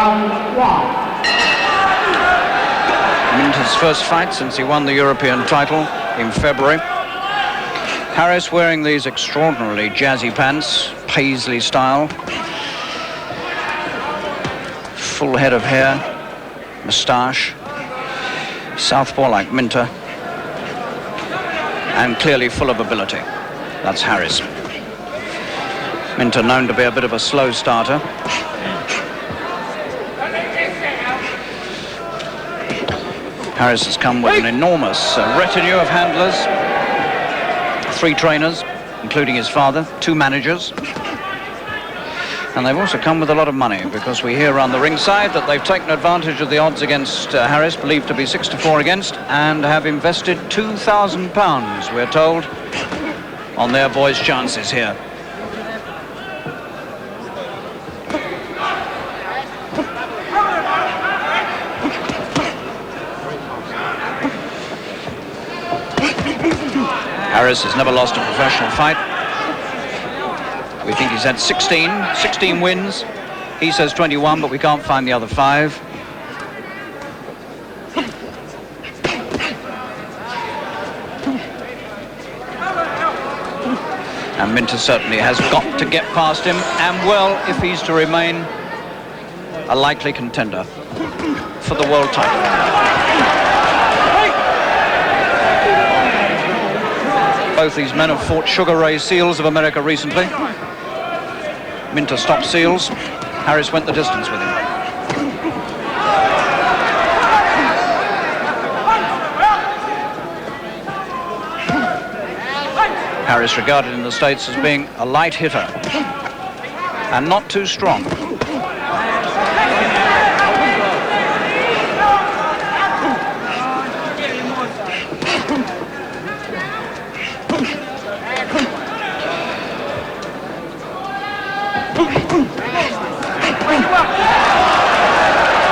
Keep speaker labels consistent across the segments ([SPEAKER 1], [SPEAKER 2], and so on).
[SPEAKER 1] Round one.
[SPEAKER 2] Minter's first fight since he won the European title in February. Harris wearing these extraordinarily jazzy pants, paisley style. Full head of hair, moustache, southpaw like Minter, and clearly full of ability. That's Harris. Minter known to be a bit of a slow starter. Harris has come with an enormous retinue of handlers, 3 trainers, including his father, 2 managers. And they've also come with a lot of money, because we hear around the ringside that they've taken advantage of the odds against Harris, believed to be 6-4 against, and have invested £2,000, we're told, on their boys' chances here. Harris has never lost a professional fight. We think he's had 16 wins. He says 21, but we can't find the other 5. And Minter certainly has got to get past him, and well, if he's to remain a likely contender for the world title. Both these men have fought Sugar Ray Seals of America recently. Minter stopped Seals. Harris went the distance with him. Harris regarded in the States as being a light hitter and not too strong.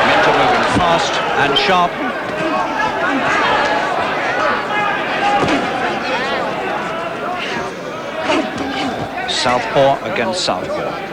[SPEAKER 2] Minter moving fast and sharp. Southpaw against southpaw.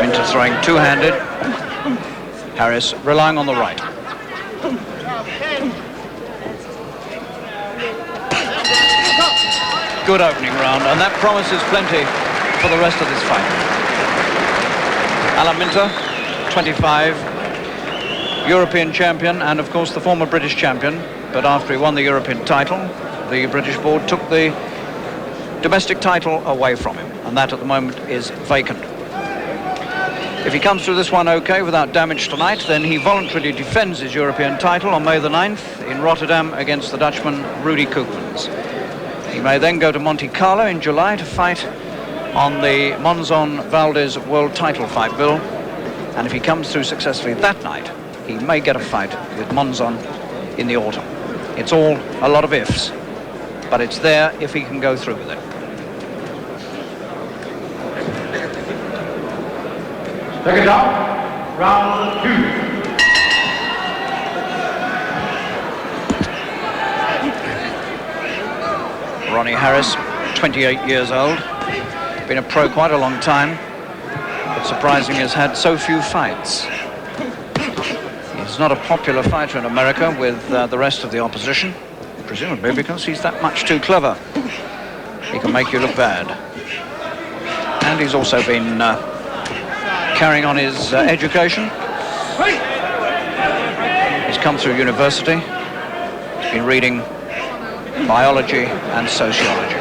[SPEAKER 2] Minter throwing two-handed. Harris relying on the right. Good opening round, and that promises plenty for the rest of this fight. Alan Minter, 25, European champion, and of course the former British champion. But after he won the European title, the British board took the domestic title away from him, and that at the moment is vacant. If he comes through this one okay without damage tonight, then he voluntarily defends his European title on May the 9th in Rotterdam against the Dutchman Rudy Koopmans. He may then go to Monte Carlo in July to fight on the Monzon Valdez World Title fight bill, and if he comes through successfully that night, he may get a fight with Monzon in the autumn. It's all a lot of ifs, but it's there if he can go through with it.
[SPEAKER 1] Second up, round 2.
[SPEAKER 2] Ronnie Harris, 28 years old, been a pro quite a long time, but surprisingly has had so few fights. He's not a popular fighter in America with the rest of the opposition, presumably because he's that much too clever. He can make you look bad. And he's also been carrying on his education. He's come through university. He's been reading biology and sociology.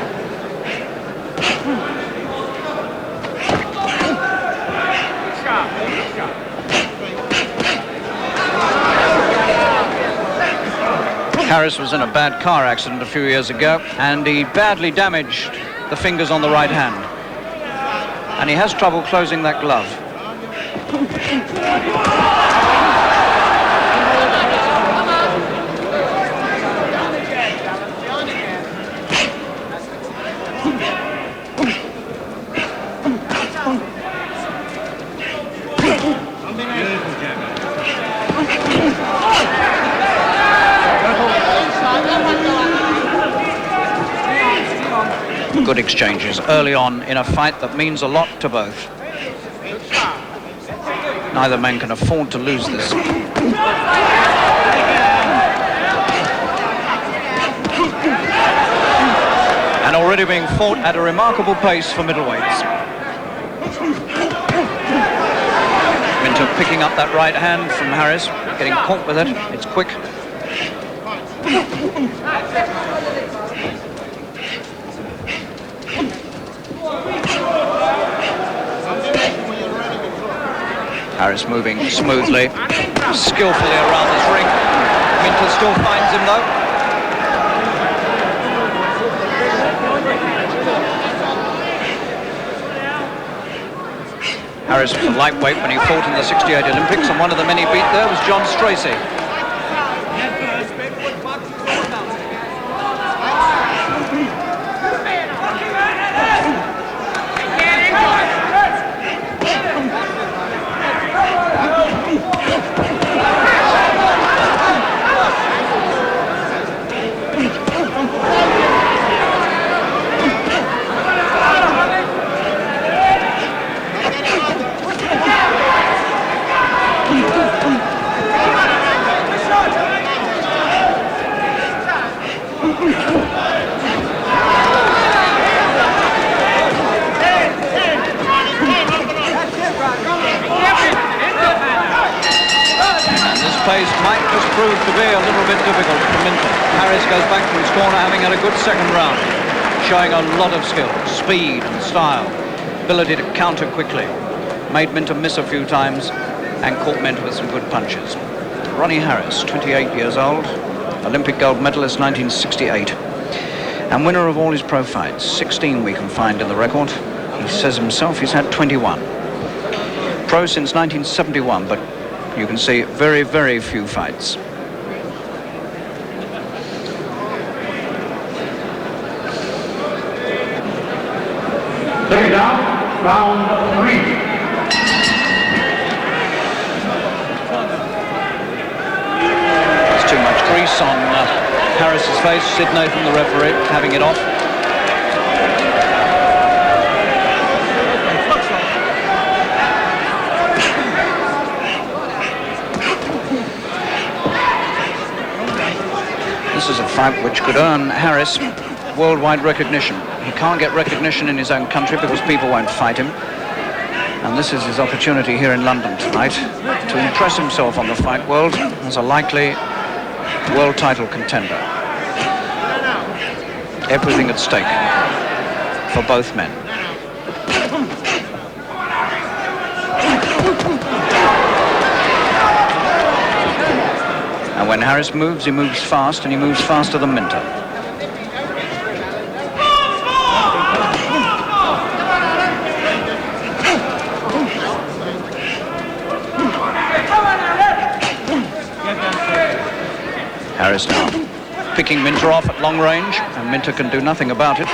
[SPEAKER 2] Harris was in a bad car accident a few years ago, and he badly damaged the fingers on the right hand. And he has trouble closing that glove. Good exchanges early on in a fight that means a lot to both. Neither man can afford to lose this. And already being fought at a remarkable pace for middleweights. Minter picking up that right hand from Harris, getting caught with it. It's quick. Harris moving smoothly, skillfully around this ring. Minter still finds him though. Harris was a lightweight when he fought in the '68 Olympics, and one of the men he beat there was John Stracey. Might just prove to be a little bit difficult for Minter. Harris goes back to his corner, having had a good second round, showing a lot of skill, speed and style, ability to counter quickly. Made Minter miss a few times and caught Minter with some good punches. Ronnie Harris, 28 years old, Olympic gold medalist 1968, and winner of all his pro fights. 16 we can find in the record. He says himself he's had 21. Pro since 1971, but you can see very, very few fights.
[SPEAKER 1] Second down, round 3.
[SPEAKER 2] There's too much grease on Harris's face. Sid Nathan, the referee, having it off. This is a fight which could earn Harris worldwide recognition. He can't get recognition in his own country because people won't fight him. And this is his opportunity here in London tonight to impress himself on the fight world as a likely world title contender. Everything at stake for both men. And when Harris moves, he moves fast, and he moves faster than Minter. Harris now picking Minter off at long range, and Minter can do nothing about it.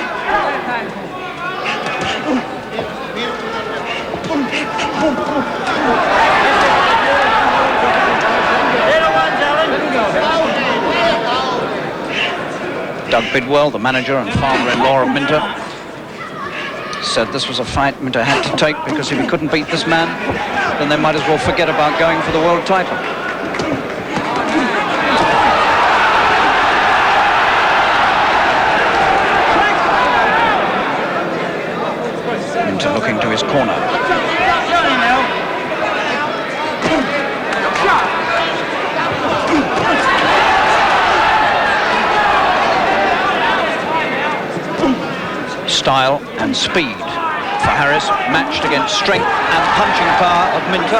[SPEAKER 2] Doug Bidwell, the manager and father-in-law of Minter, said this was a fight Minter had to take because if he couldn't beat this man, then they might as well forget about going for the world title. Minter looking to his corner. Style and speed for Harris, matched against strength and punching power of Minter.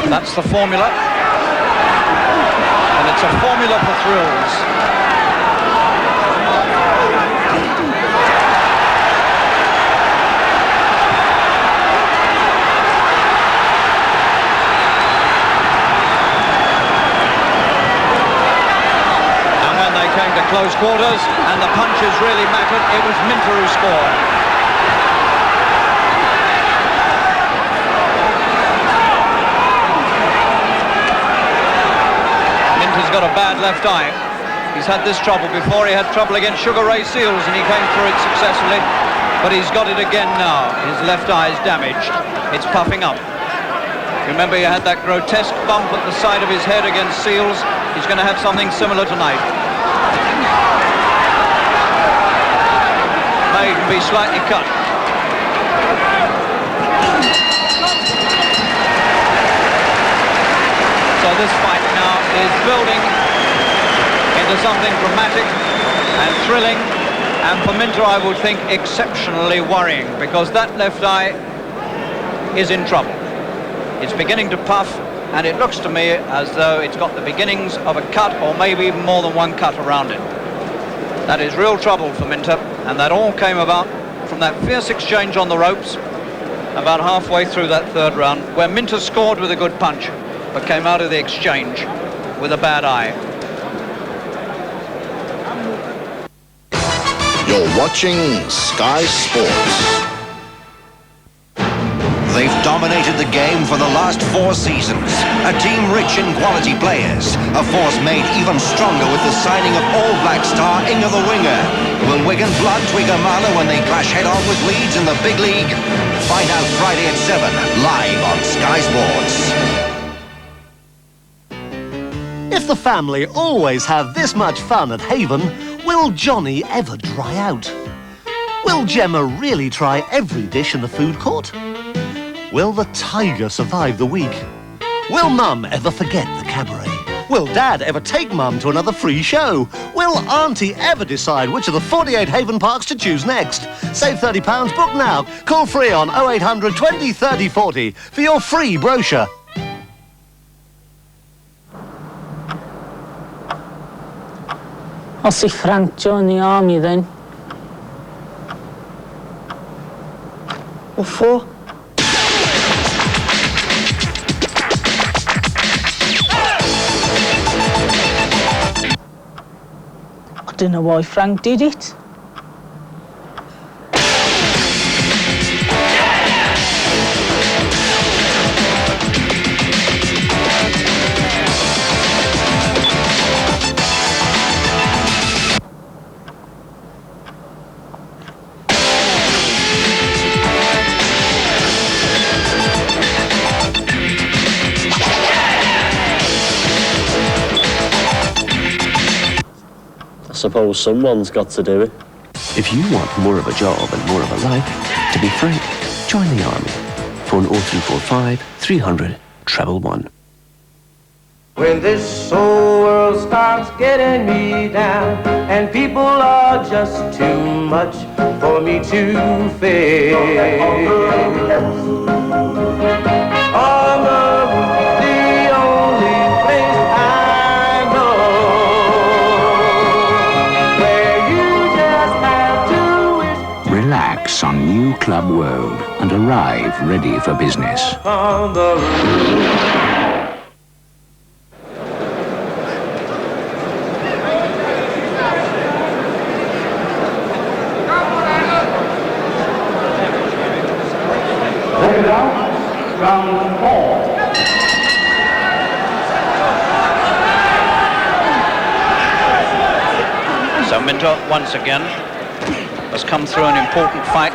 [SPEAKER 2] That's the formula. And it's a formula for thrills. And when they came to close quarters, and the punches really mattered. It was Minter who scored. Minter's got a bad left eye. He's had this trouble before. He had trouble against Sugar Ray Seals, and he came through it successfully. But he's got it again now. His left eye is damaged. It's puffing up. Remember, he had that grotesque bump at the side of his head against Seals. He's going to have something similar tonight. May even be slightly cut. So this fight now is building into something dramatic and thrilling, and for Minter, I would think, exceptionally worrying, because that left eye is in trouble. It's beginning to puff, and it looks to me as though it's got the beginnings of a cut, or maybe even more than one cut around it. That is real trouble for Minter, and that all came about from that fierce exchange on the ropes about halfway through that third round, where Minter scored with a good punch, but came out of the exchange with a bad eye.
[SPEAKER 3] You're watching Sky Sports.
[SPEAKER 4] They've dominated the game for the last 4 seasons. A team rich in quality players. A force made even stronger with the signing of All Black star Inga the Winger. Will Wigan blood Twiggermala when they clash head-on with Leeds in the big league? Find out Friday at 7, live on Sky Sports.
[SPEAKER 5] If the family always have this much fun at Haven, will Johnny ever dry out? Will Gemma really try every dish in the food court? Will the tiger survive the week? Will Mum ever forget the cabaret? Will Dad ever take Mum to another free show? Will Auntie ever decide which of the 48 Haven parks to choose next? Save £30, book now. Call free on 0800 20 30 40 for your free brochure.
[SPEAKER 6] I'll see Frank join the army then. What for? I don't know why Frank did it.
[SPEAKER 7] I suppose someone's got to do it.
[SPEAKER 8] If you want more of a job and more of a life, to be frank, join the army. Phone 0345 300 111.
[SPEAKER 9] When this whole world starts getting me down and people are just too much for me to face, on the roof, the only place I know where you just have to wish.
[SPEAKER 10] Relax on New Club World and arrive ready for business.
[SPEAKER 9] On the roof.
[SPEAKER 1] Round 4.
[SPEAKER 2] So Minter once again has come through an important fight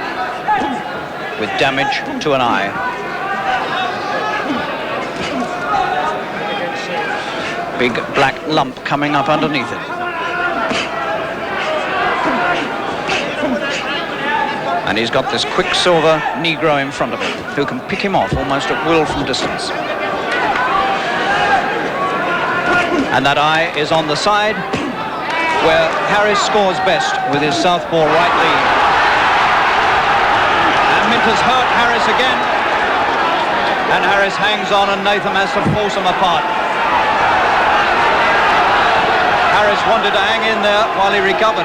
[SPEAKER 2] with damage to an eye. Big black lump coming up underneath it. And he's got this quicksilver Negro in front of him who can pick him off almost at will from distance. And that eye is on the side where Harris scores best with his southpaw right lead. And Minter's hurt Harris again. And Harris hangs on and Nathan has to force him apart. Harris wanted to hang in there while he recovered.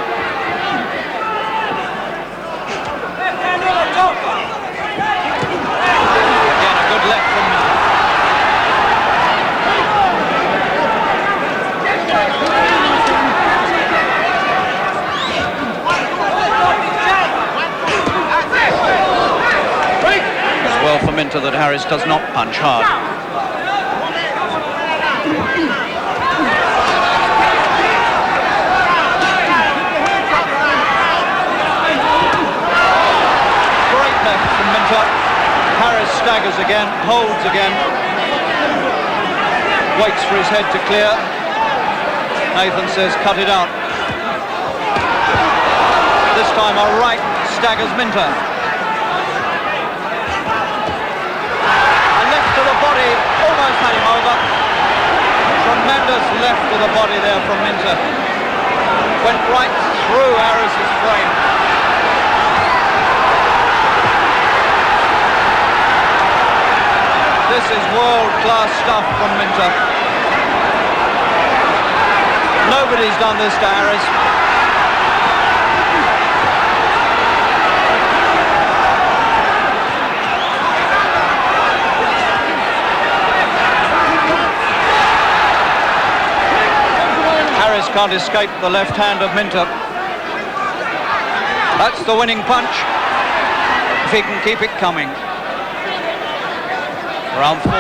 [SPEAKER 2] Minter that Harris does not punch hard. Great left from Minter. Harris staggers again, holds again. Waits for his head to clear. Nathan says, cut it out. This time a right staggers Minter. A left to the body, almost had him over. Tremendous left to the body there from Minter. Went right through Harris's frame. This is world-class stuff from Minter. Nobody's done this to Harris. Harris can't escape the left hand of Minter. That's the winning punch, if he can keep it coming. Round 4.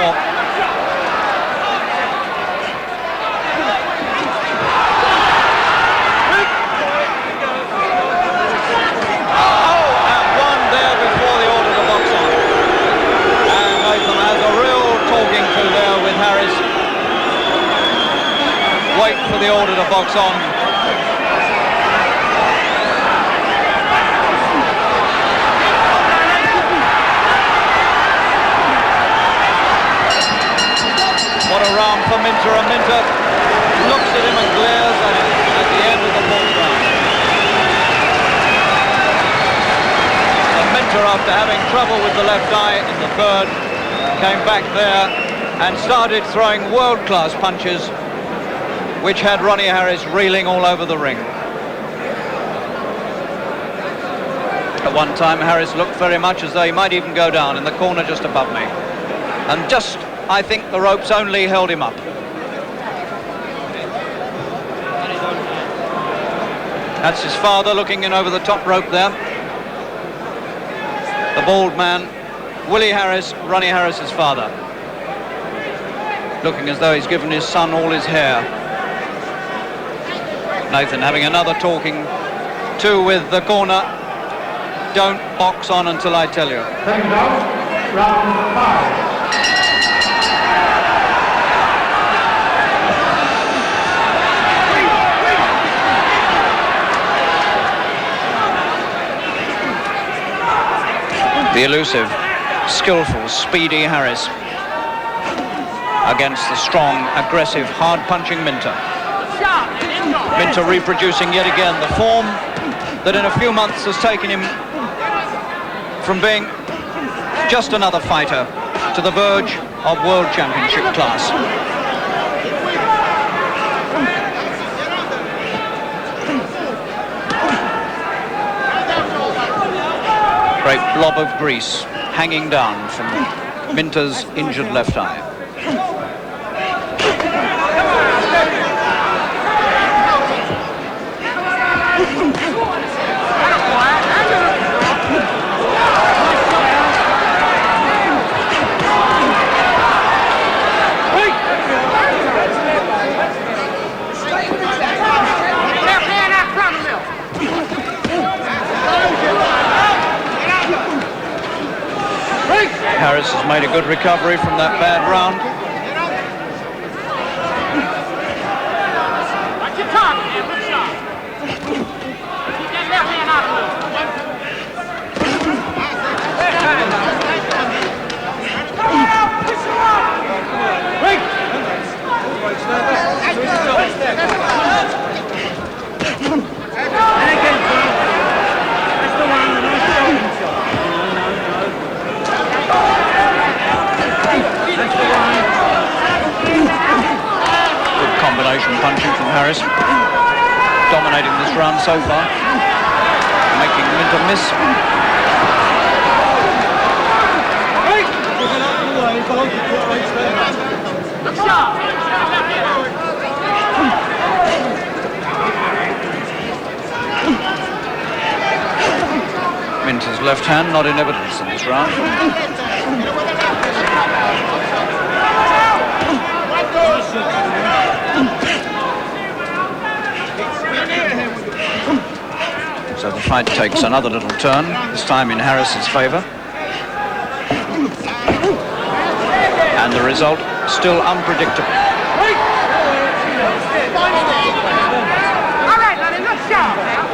[SPEAKER 2] Wait for the order to box on. What a round for Minter, and Minter looks at him and glares at him at the end of the 4th round. And Minter, after having trouble with the left eye in the 3rd, came back there and started throwing world-class punches, which had Ronnie Harris reeling all over the ring. At one time, Harris looked very much as though he might even go down in the corner just above me. And just, I think, the ropes only held him up. That's his father looking in over the top rope there. The bald man, Willie Harris, Ronnie Harris's father. Looking as though he's given his son all his hair. Nathan having another talking to with the corner. Don't box on until I tell you.
[SPEAKER 1] Second out, round 5.
[SPEAKER 2] The elusive, skillful, speedy Harris against the strong, aggressive, hard-punching Minter. Minter reproducing yet again the form that in a few months has taken him from being just another fighter to the verge of world championship class. Great blob of grease hanging down from Minter's injured left eye. Harris has made a good recovery from that bad round.
[SPEAKER 1] Watch your target, man. Good shot. Keep that left hand out of
[SPEAKER 2] Combination punching from Harris, dominating this round so far, making Minter miss. Minter's left hand not in evidence in this round. So the fight takes another little turn, this time in Harris's favour. And the result still unpredictable.
[SPEAKER 1] All right, Lenny, let's shout now.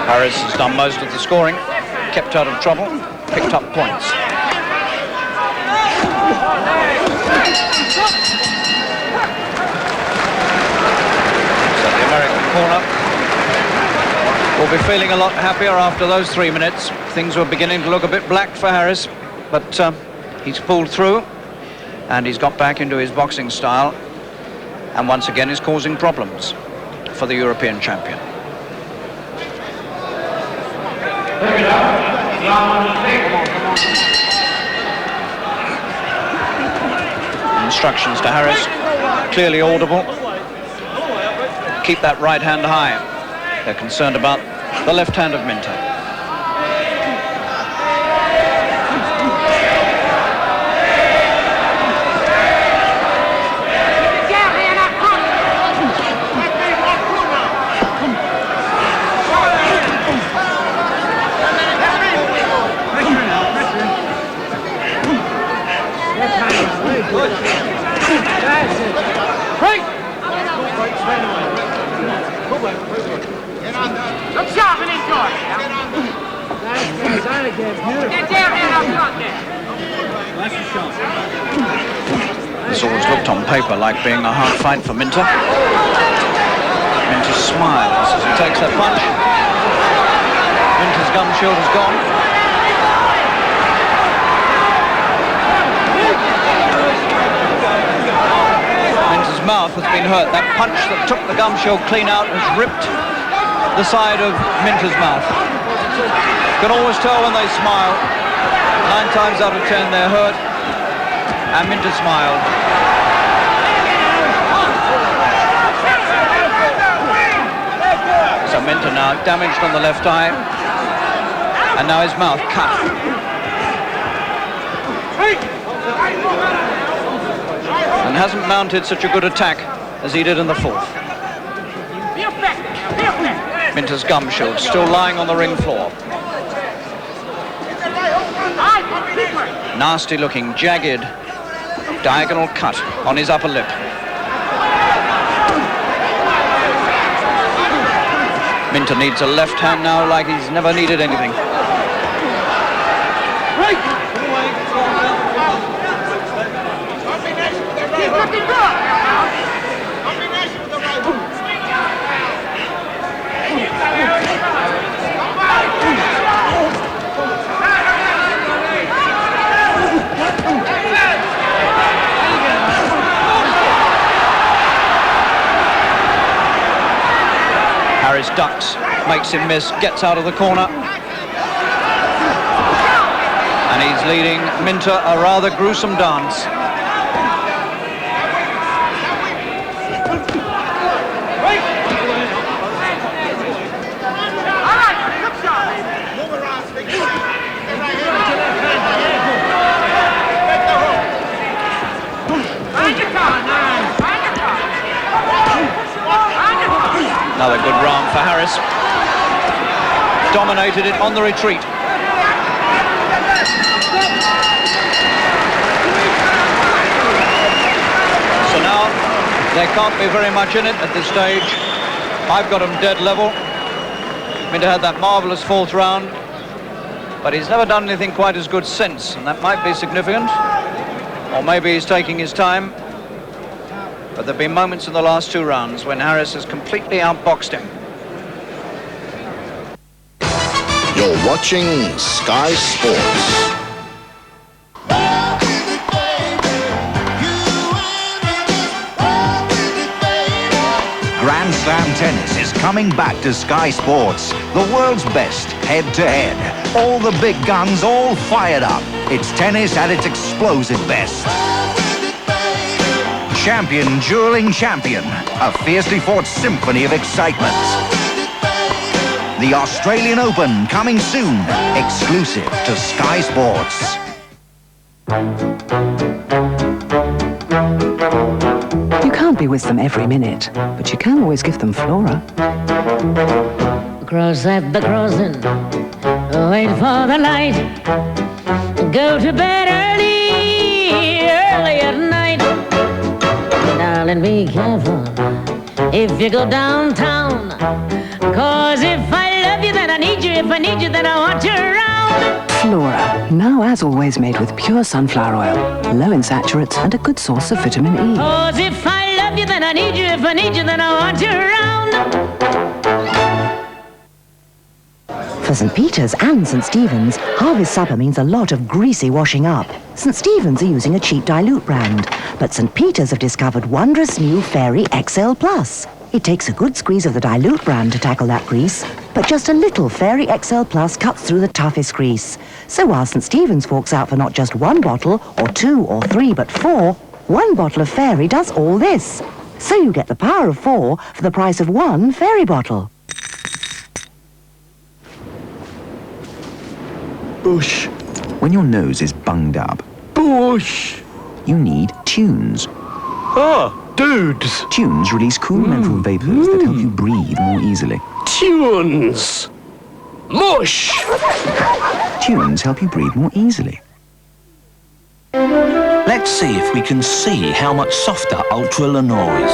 [SPEAKER 2] Harris has done most of the scoring, kept out of trouble, picked up points. So the American corner will be feeling a lot happier after those 3 minutes. Things were beginning to look a bit black for Harris, but he's pulled through and he's got back into his boxing style and once again is causing problems for the European champion. Instructions to Harris, clearly audible. Keep that right hand high. They're concerned about the left hand of Minter.
[SPEAKER 1] Look sharp and enjoy. Get down here up front there.
[SPEAKER 2] This always looked on paper like being a hard fight for Minter. Minter smiles as he takes that punch. Minter's gum shield is gone. Minter's mouth has been hurt. That punch that took the gum shield clean out has ripped the side of Minter's mouth. You can always tell when they smile. 9 times out of 10 they're hurt. And Minter smiled. So Minter now damaged on the left eye. And now his mouth cut. And hasn't mounted such a good attack as he did in the 4th. Minter's gum shield still lying on the ring floor. Nasty looking, jagged, diagonal cut on his upper lip. Minter needs a left hand now like he's never needed anything. Harris ducks, makes him miss, gets out of the corner. And he's leading Minter a rather gruesome dance. Another good round for Harris. Dominated it on the retreat. So now there can't be very much in it at this stage. I've got him dead level. Minter had that marvellous 4th round, but he's never done anything quite as good since, and that might be significant. Or maybe he's taking his time. But there have been moments in the last 2 rounds when Harris has completely outboxed him.
[SPEAKER 3] You're watching Sky Sports.
[SPEAKER 4] Grand Slam tennis is coming back to Sky Sports, the world's best head-to-head. All the big guns all fired up. It's tennis at its explosive best. Champion dueling champion, a fiercely fought symphony of excitement. The Australian Open coming soon, exclusive to Sky Sports.
[SPEAKER 11] You can't be with them every minute, but you can always give them Flora.
[SPEAKER 12] Cross at the crossing, wait for the light. Go to bed early at night. Darling, be careful if you go downtown. 'Cause if I love you, then I need you. If I need you, then I want you around.
[SPEAKER 11] Flora, now as always made with pure sunflower oil, low in saturates and a good source of vitamin E.
[SPEAKER 12] 'Cause if I love you, then I need you. If I need you, then I want you around.
[SPEAKER 13] For St. Peter's and St. Stephen's, Harvest Supper means a lot of greasy washing up. St. Stephen's are using a cheap dilute brand, but St. Peter's have discovered wondrous new Fairy XL Plus. It takes a good squeeze of the dilute brand to tackle that grease, but just a little Fairy XL Plus cuts through the toughest grease. So while St. Stephen's forks out for not just one bottle, or 2 or 3, but 4, one bottle of Fairy does all this. So you get the power of 4 for the price of 1 Fairy bottle.
[SPEAKER 14] Bush. When your nose is bunged up, Bush, you need tunes.
[SPEAKER 5] Ah, dudes.
[SPEAKER 14] Tunes release cool menthol vapors that help you breathe more easily.
[SPEAKER 5] Tunes. Mush.
[SPEAKER 14] Tunes help you breathe more easily.
[SPEAKER 15] Let's see if we can see how much softer Ultra Lenore is.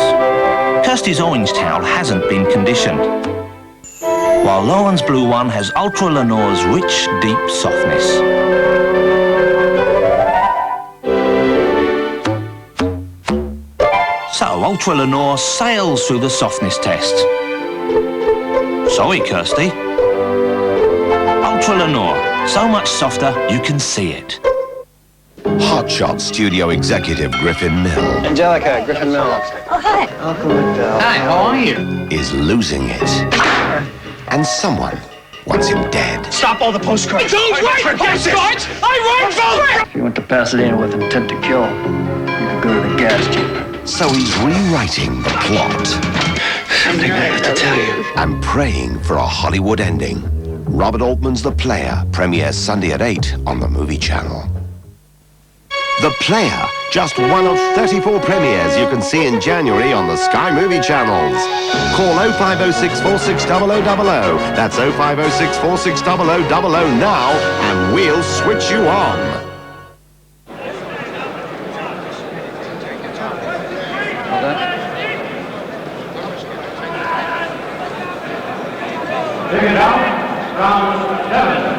[SPEAKER 15] Kirsty's orange towel hasn't been conditioned, while Lauren's blue one has Ultra Lenore's rich, deep softness. So Ultra Lenore sails through the softness test. Sorry, Kirsty. Ultra Lenore, so much softer you can see it.
[SPEAKER 3] Hotshot studio executive Griffin Mill
[SPEAKER 2] Angelica, Griffin Mill.
[SPEAKER 13] Oh, hi.
[SPEAKER 2] Malcolm McDowell. Hi, how are you?
[SPEAKER 3] is losing it. And someone wants him dead.
[SPEAKER 1] Stop all the postcards. Don't write postcards! I write postcards!
[SPEAKER 16] If you went to Pasadena with intent to kill, you could go to the gas chamber.
[SPEAKER 3] So he's rewriting the plot.
[SPEAKER 16] Something I have to tell you.
[SPEAKER 3] And praying for a Hollywood ending. Robert Altman's The Player premieres Sunday at 8 on the Movie Channel. The Player, just one of 34 premieres you can see in January on the Sky Movie Channels. Call 0506 460000. That's 0506 460000 now, and we'll switch you on.
[SPEAKER 1] Take it out, round 7.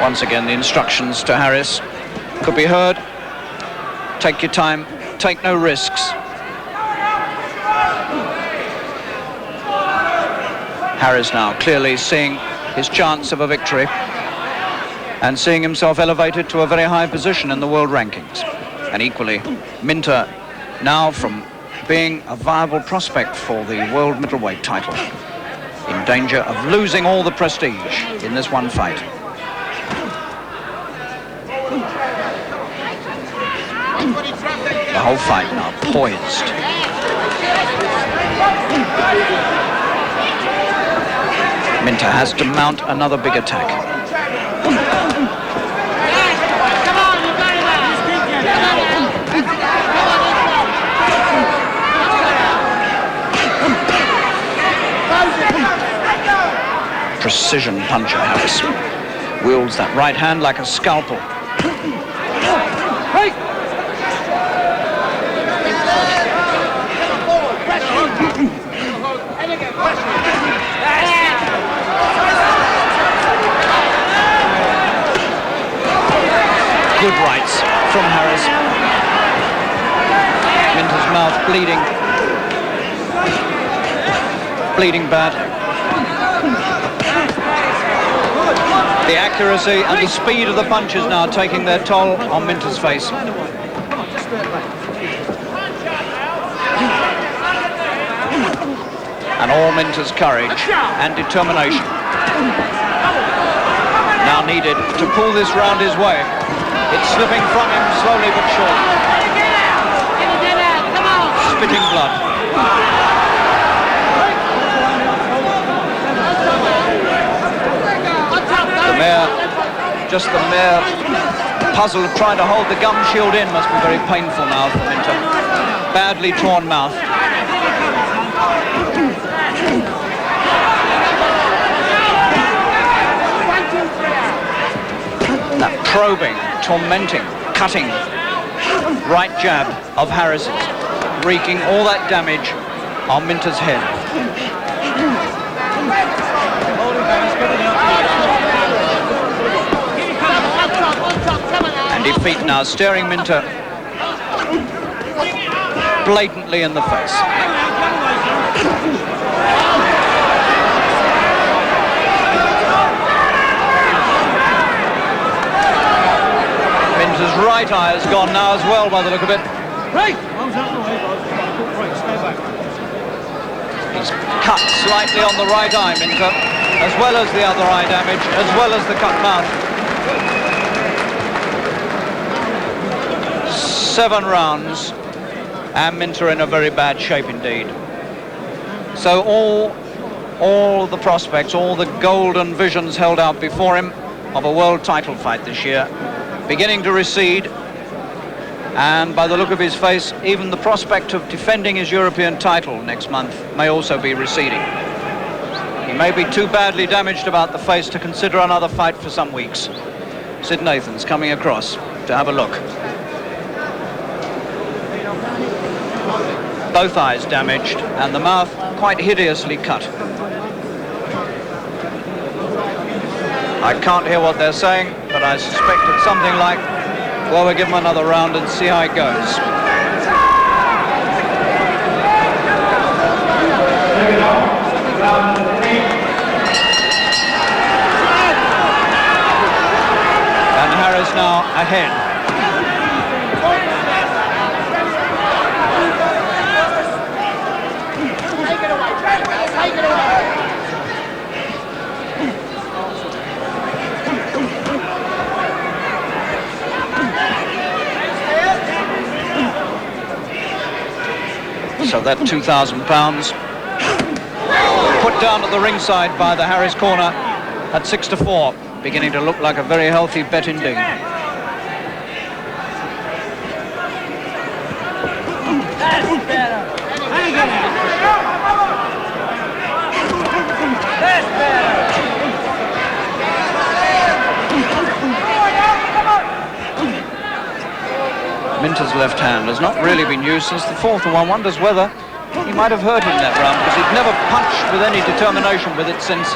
[SPEAKER 2] Once again, the instructions to Harris could be heard. Take your time, take no risks. Harris now clearly seeing his chance of a victory and seeing himself elevated to a very high position in the world rankings. And equally, Minter now from being a viable prospect for the world middleweight title in danger of losing all the prestige in this one fight. The whole fight now poised. Minter has to mount another big attack. Precision puncher, Harris. Wields that right hand like a scalpel. Good rights from Harris. Minter's mouth bleeding. Bleeding bad. The accuracy and the speed of the punches now taking their toll on Minter's face. and all Minter's courage and determination now needed to pull this round his way. It's slipping from him slowly but surely. Spitting blood. The mere puzzle of trying to hold the gum shield in must be very painful now for Minter. Badly torn mouth. That probing, tormenting, cutting right jab of Harris's, wreaking all that damage on Minter's head. And defeat now, staring Minter blatantly in the face. Minter's right eye has gone now as well by the look of it. He's cut slightly on the right eye, Minter, as well as the other eye damage, as well as the cut mouth. 7 rounds, and Minter in a very bad shape indeed. So all the prospects, all the golden visions held out before him of a world title fight this year, beginning to recede, and by the look of his face, even the prospect of defending his European title next month may also be receding. He may be too badly damaged about the face to consider another fight for some weeks. Sid Nathan's coming across to have a look. Both eyes damaged and the mouth quite hideously cut. I can't hear what they're saying, but I suspect it's something like, well, we'll give him another round and see how it goes. And Harris now ahead.
[SPEAKER 1] Take it away, take it away.
[SPEAKER 2] So that £2,000 put down at the ringside by the Harris corner at 6-4, beginning to look like a very healthy bet indeed.
[SPEAKER 1] That's better. That's better.
[SPEAKER 2] Minter's left hand has not really been used since the fourth, and one wonders whether he might have hurt him that round, because he'd never punched with any determination with it since.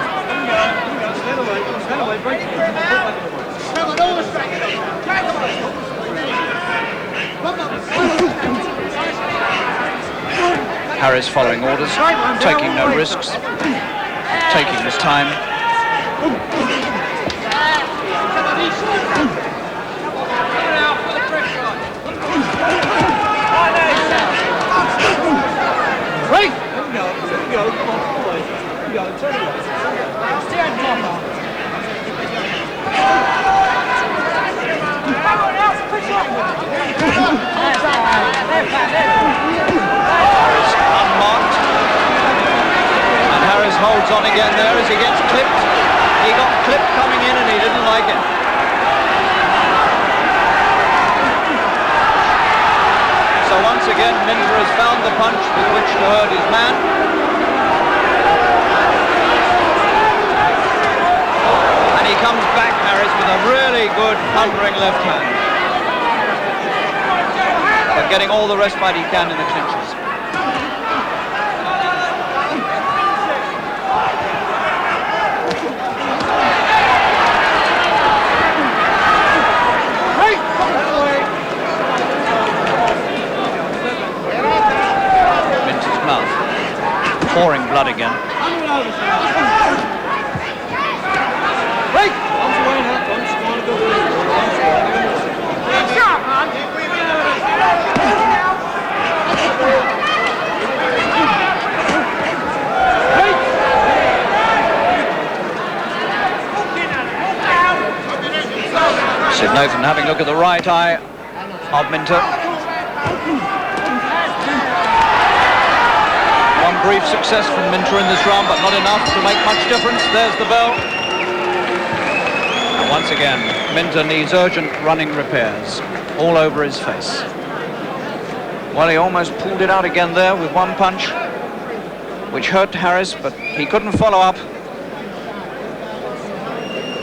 [SPEAKER 2] Harris following orders, taking no risks, taking his time.
[SPEAKER 1] Right! There we go, come on, boys. Here we go, turn it off. Stay on top off. Everyone else, push up!
[SPEAKER 2] Harris unmarked. And Harris holds on again there as he gets clipped. He got clipped coming in and he didn't like it. So once again, Minter has found the punch with which to hurt his man. And he comes back, Harris, with a really good thundering left hand. But getting all the respite he can in the clinches. Pouring blood again. Sid Nathan having a look at the right eye of Minter. One brief success from Minter in this round, but not enough to make much difference. There's the bell. And once again, Minter needs urgent running repairs all over his face. Well, he almost pulled it out again there with one punch, which hurt Harris, but he couldn't follow up.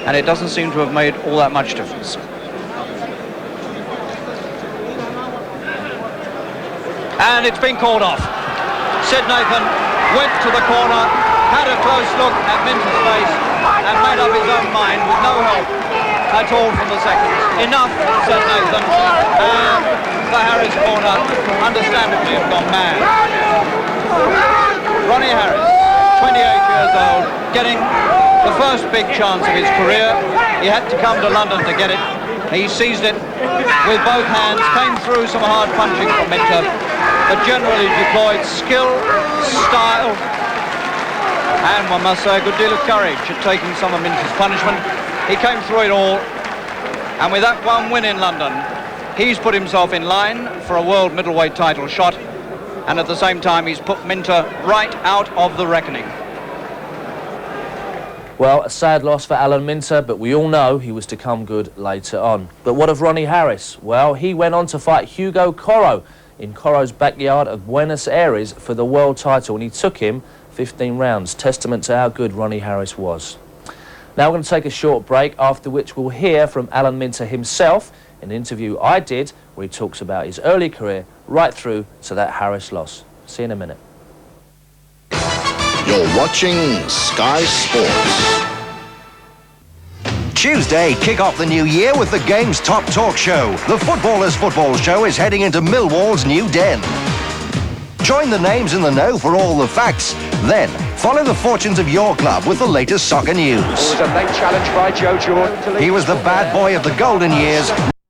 [SPEAKER 2] And it doesn't seem to have made all that much difference. And it's been called off. Sid Nathan went to the corner, had a close look at Minter's face, and made up his own mind with no help at all from the seconds. Enough, said Nathan, and the Harris corner understandably have gone mad. Ronnie Harris, 28 years old, getting the first big chance of his career. He had to come to London to get it. He seized it with both hands, came through some hard punching from Minter, but generally deployed skill, style, and one must say a good deal of courage at taking some of Minter's punishment. He came through it all, and with that one win in London, he's put himself in line for a world middleweight title shot, and at the same time he's put Minter right out of the reckoning.
[SPEAKER 17] Well, a sad loss for Alan Minter, but we all know he was to come good later on. But what of Ronnie Harris? Well, he went on to fight Hugo Corro in Corro's backyard of Buenos Aires for the world title, and he took him 15 rounds, testament to how good Ronnie Harris was. Now we're going to take a short break, after which we'll hear from Alan Minter himself in an interview I did where he talks about his early career right through to that Harris loss. See you in a minute.
[SPEAKER 18] You're watching Sky Sports.
[SPEAKER 4] Tuesday, kick off the new year with the game's top talk show. The Footballers' Football Show is heading into Millwall's new den. Join the names in the know for all the facts. Then, follow the fortunes of your club with the latest soccer news.
[SPEAKER 19] It was a late challenge by Joe Jordan.
[SPEAKER 4] He was the bad boy of the golden years.